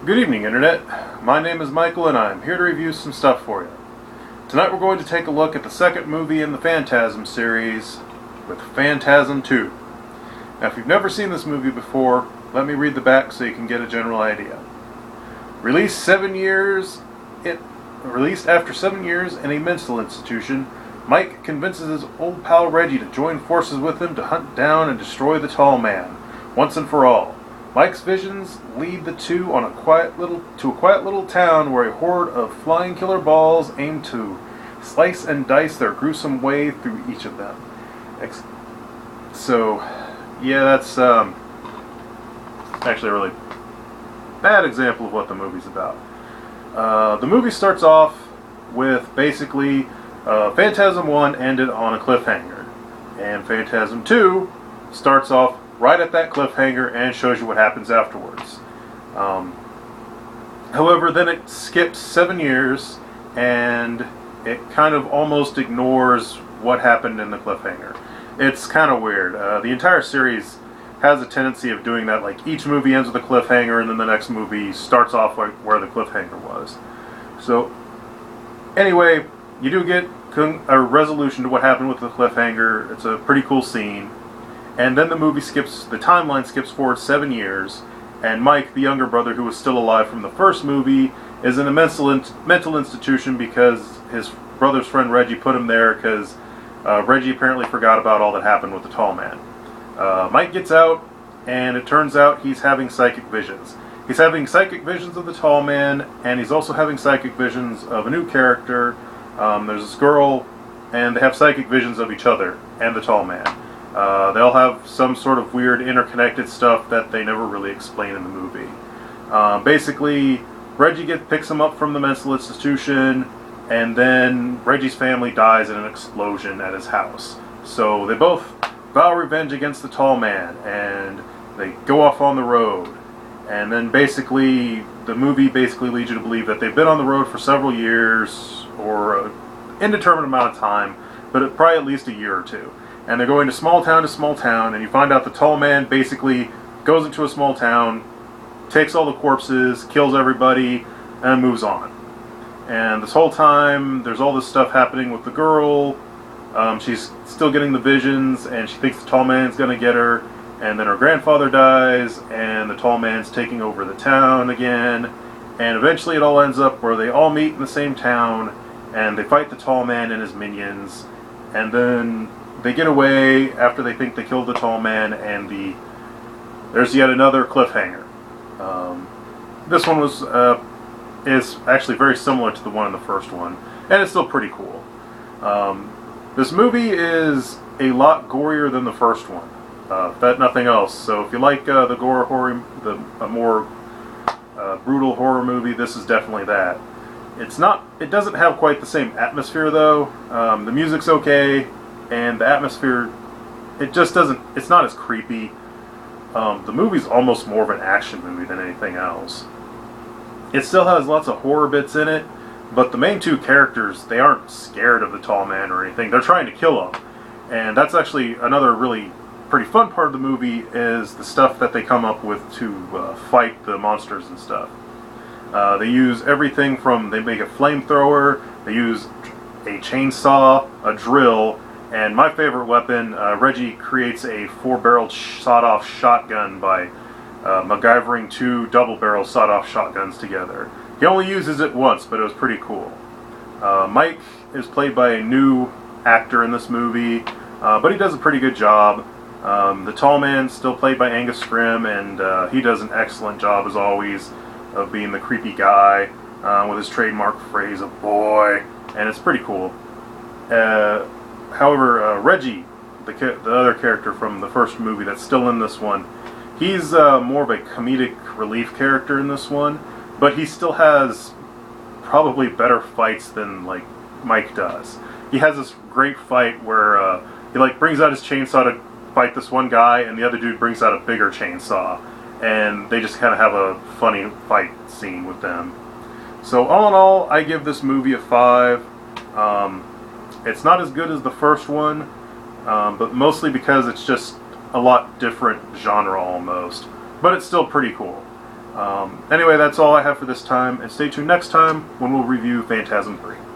Good evening, Internet. My name is Michael and I'm here to review some stuff for you. Tonight we're going to take a look at the second movie in the Phantasm series with Phantasm 2. Now if you've never seen this movie before, let me read the back so you can get a general idea. Released after 7 years in a mental institution, Mike convinces his old pal Reggie to join forces with him to hunt down and destroy the Tall Man, once and for all. Mike's visions lead the two to a quiet little town where a horde of flying killer balls aim to slice and dice their gruesome way through each of them. That's actually a really bad example of what the movie's about. The movie starts off with basically Phantasm 1 ended on a cliffhanger, and Phantasm 2 starts off right at that cliffhanger and shows you what happens afterwards. However, then it skips 7 years and it kind of almost ignores what happened in the cliffhanger. It's kind of weird. The entire series has a tendency of doing that, like each movie ends with a cliffhanger and then the next movie starts off where the cliffhanger was. So, anyway, you do get a resolution to what happened with the cliffhanger. It's a pretty cool scene. And then the timeline skips forward 7 years, and Mike, the younger brother who was still alive from the first movie, is in a mental institution because his brother's friend Reggie put him there because Reggie apparently forgot about all that happened with the Tall Man. Mike gets out, and it turns out he's having psychic visions. He's having psychic visions of the Tall Man, and he's also having psychic visions of a new character. There's this girl, and they have psychic visions of each other and the Tall Man. They all have some sort of weird interconnected stuff that they never really explain in the movie. Basically, Reggie picks him up from the mental institution, and then Reggie's family dies in an explosion at his house. So they both vow revenge against the Tall Man, and they go off on the road. And then basically, the movie leads you to believe that they've been on the road for several years, or an indeterminate amount of time, but probably at least a year or two. And they're going to small town, and you find out the Tall Man basically goes into a small town, takes all the corpses, kills everybody, and moves on. And this whole time, there's all this stuff happening with the girl. She's still getting the visions, and she thinks the Tall Man's going to get her. And then her grandfather dies, and the Tall Man's taking over the town again. And eventually it all ends up where they all meet in the same town, and they fight the Tall Man and his minions. And then they get away after they think they killed the Tall Man, and there's yet another cliffhanger. This one is actually very similar to the one in the first one, and it's still pretty cool. This movie is a lot gorier than the first one, if that nothing else. So if you like the gore horror, a more brutal horror movie, this is definitely that. It doesn't have quite the same atmosphere though. The music's okay. And the atmosphere, it's not as creepy. The movie's almost more of an action movie than anything else. It still has lots of horror bits in it, but the main two characters, they aren't scared of the Tall Man or anything. They're trying to kill him. And that's actually another really pretty fun part of the movie, is the stuff that they come up with to fight the monsters and stuff. They use everything from, they make a flamethrower, they use a chainsaw, a drill, and my favorite weapon, Reggie creates a 4-barreled sawed-off shotgun by MacGyvering 2 double-barrel sawed-off shotguns together. He only uses it once, but it was pretty cool. Mike is played by a new actor in this movie, but he does a pretty good job. The Tall Man's still played by Angus Scrimm, and he does an excellent job, as always, of being the creepy guy with his trademark phrase of "boy," and it's pretty cool. However, Reggie, the other character from the first movie that's still in this one, he's more of a comedic relief character in this one, but he still has probably better fights than like Mike does. He has this great fight where he brings out his chainsaw to fight this one guy, and the other dude brings out a bigger chainsaw, and they just kind of have a funny fight scene with them. So all in all, I give this movie a 5. It's not as good as the first one, but mostly because it's just a lot different genre almost. But it's still pretty cool. Anyway, that's all I have for this time, and stay tuned next time when we'll review Phantasm 3.